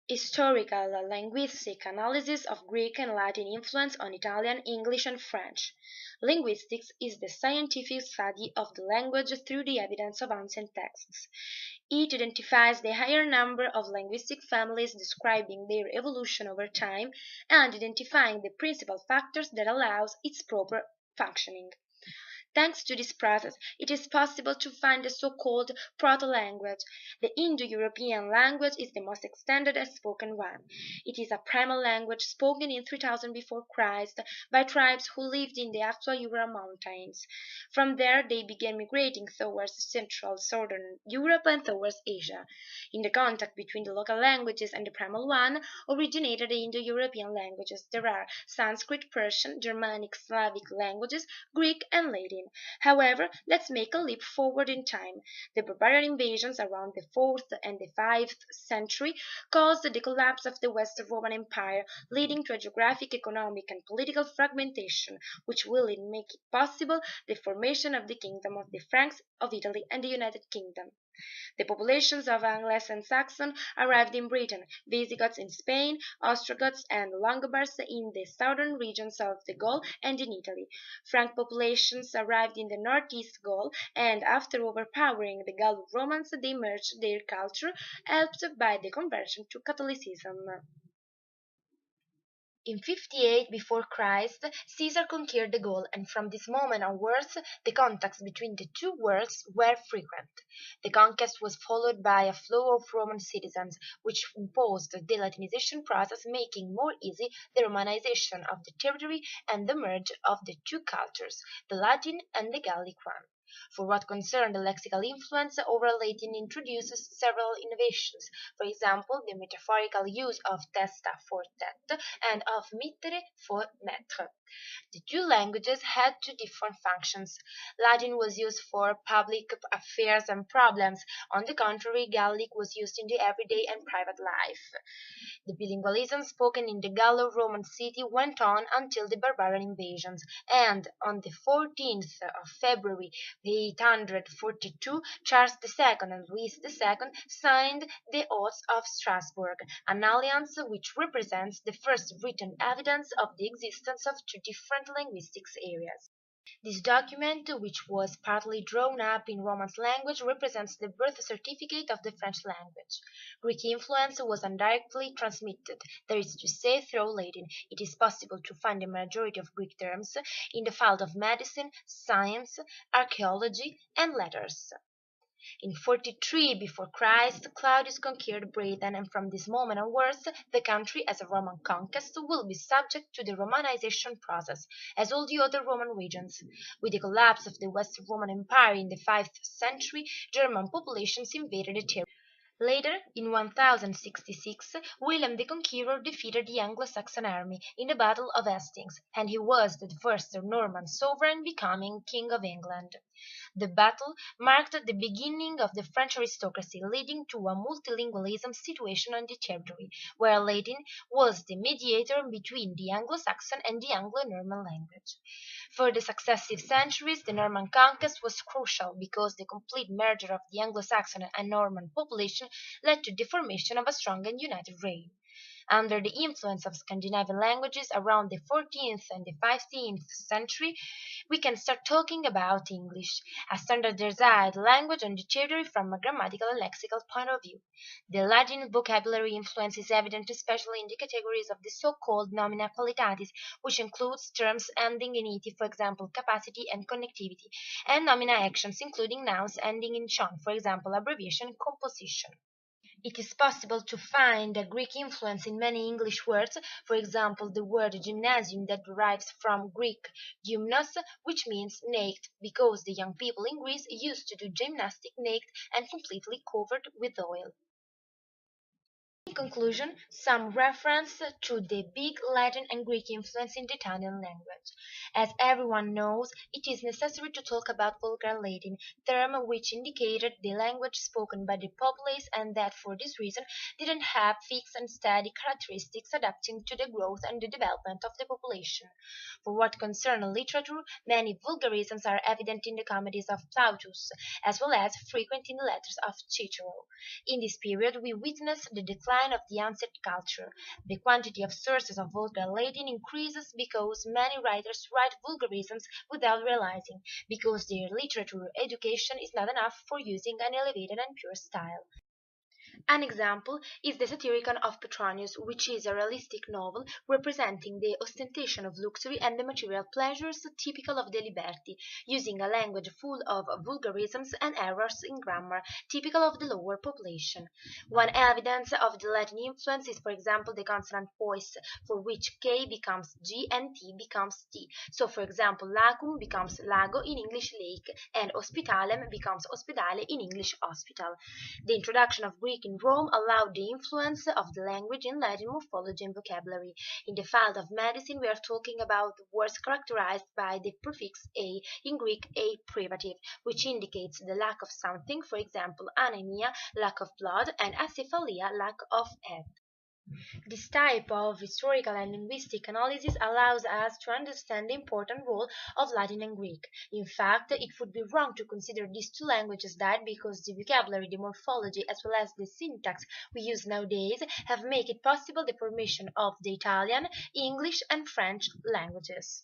Historical linguistic analysis of Greek and Latin influence on Italian, English, and French. Linguistics is the scientific study of the language through the evidence of ancient texts. It identifies the higher number of linguistic families, describing their evolution over time and identifying the principal factors that allows its proper functioning. Thanks to this process, it is possible to find the so-called proto-language. The Indo-European language is the most extended and spoken one. It is a primal language spoken in 3000 before Christ by tribes who lived in the actual Ural Mountains. From there, they began migrating towards central southern Europe and towards Asia. In the contact between the local languages and the primal one originated the Indo-European languages. There are Sanskrit, Persian, Germanic, Slavic languages, Greek, and Latin. However, let's make a leap forward in time. The barbarian invasions around the 4th and the 5th century caused the collapse of the Western Roman Empire, leading to a geographic, economic, and political fragmentation, which will make it possible the formation of the Kingdom of the Franks of Italy and the United Kingdom. The populations of Angles and Saxon arrived in Britain, Visigoths in Spain, Ostrogoths and Longobards in the southern regions of the Gaul and in Italy. Frank populations arrived in the northeast Gaul, and after overpowering the Gallo-Romans, they merged their culture, helped by the conversion to Catholicism. In 58 before Christ, Caesar conquered the Gaul, and from this moment onwards the contacts between the two worlds were frequent. The conquest was followed by a flow of Roman citizens, which imposed the Latinization process, making more easy the Romanization of the territory and the merge of the two cultures, the Latin and the Gallic one. For what concerned the lexical influence, oral Latin introduces several innovations, for example, the metaphorical use of testa for tête and of mittere for mettre. The two languages had two different functions. Latin was used for public affairs and problems. On the contrary, Gallic was used in the everyday and private life. The bilingualism spoken in the Gallo-Roman city went on until the barbarian invasions, and on the 14th of February 842, Charles II and Louis II signed the Oath of Strasbourg, an alliance which represents the first written evidence of the existence of two different linguistic areas. This document, which was partly drawn up in Romance language, represents the birth certificate of the French language. Greek influence was indirectly transmitted, that is to say, through Latin. It is possible to find the majority of Greek terms in the field of medicine, science, archaeology, and letters. In 43 before Christ, Claudius conquered Britain, and from this moment onwards, the country, as a Roman conquest, will be subject to the Romanization process, as all the other Roman regions. With the collapse of the Western Roman Empire in the 5th century, German populations invaded the territory. Later, in 1066, William the Conqueror defeated the Anglo-Saxon army in the Battle of Hastings, and he was the first Norman sovereign becoming King of England. The battle marked the beginning of the French aristocracy, leading to a multilingualism situation on the territory, where Latin was the mediator between the Anglo-Saxon and the Anglo-Norman language. For the successive centuries, the Norman conquest was crucial because the complete merger of the Anglo-Saxon and Norman population led to the formation of a strong and united reign. Under the influence of Scandinavian languages around the 14th and the 15th century, we can start talking about English, a standardized language on the territory from a grammatical and lexical point of view. The Latin vocabulary influence is evident especially in the categories of the so-called nomina qualitatis, which includes terms ending in ity, for example, capacity and connectivity, and nomina actions, including nouns ending in -tion, for example, abbreviation and composition. It is possible to find a Greek influence in many English words, for example, the word gymnasium that derives from Greek gymnos, which means naked, because the young people in Greece used to do gymnastic naked and completely covered with oil. In conclusion, some reference to the big Latin and Greek influence in the Italian language. As everyone knows, it is necessary to talk about Vulgar Latin, term which indicated the language spoken by the populace and that for this reason didn't have fixed and steady characteristics adapting to the growth and the development of the population. For what concerns literature, many vulgarisms are evident in the comedies of Plautus, as well as frequent in the letters of Cicero. In this period we witness the decline decline of the ancient culture. The quantity of sources of vulgar Latin increases because many writers write vulgarisms without realizing, because their literature education is not enough for using an elevated and pure style. An example is the Satyricon of Petronius, which is a realistic novel representing the ostentation of luxury and the material pleasures typical of the Liberti, using a language full of vulgarisms and errors in grammar typical of the lower population. One evidence of the Latin influence is, for example, the consonant voice, for which K becomes G and T becomes T. So, for example, lacum becomes lago in English lake, and hospitalem becomes ospedale in English hospital. The introduction of Greek in Rome allowed the influence of the language in Latin morphology and vocabulary. In the field of medicine, we are talking about words characterized by the prefix a, in Greek a privative, which indicates the lack of something, for example, anemia, lack of blood, and acephalia, lack of head. This type of historical and linguistic analysis allows us to understand the important role of Latin and Greek. In fact, it would be wrong to consider these two languages dead because the vocabulary, the morphology, as well as the syntax we use nowadays have made it possible the formation of the Italian, English, and French languages.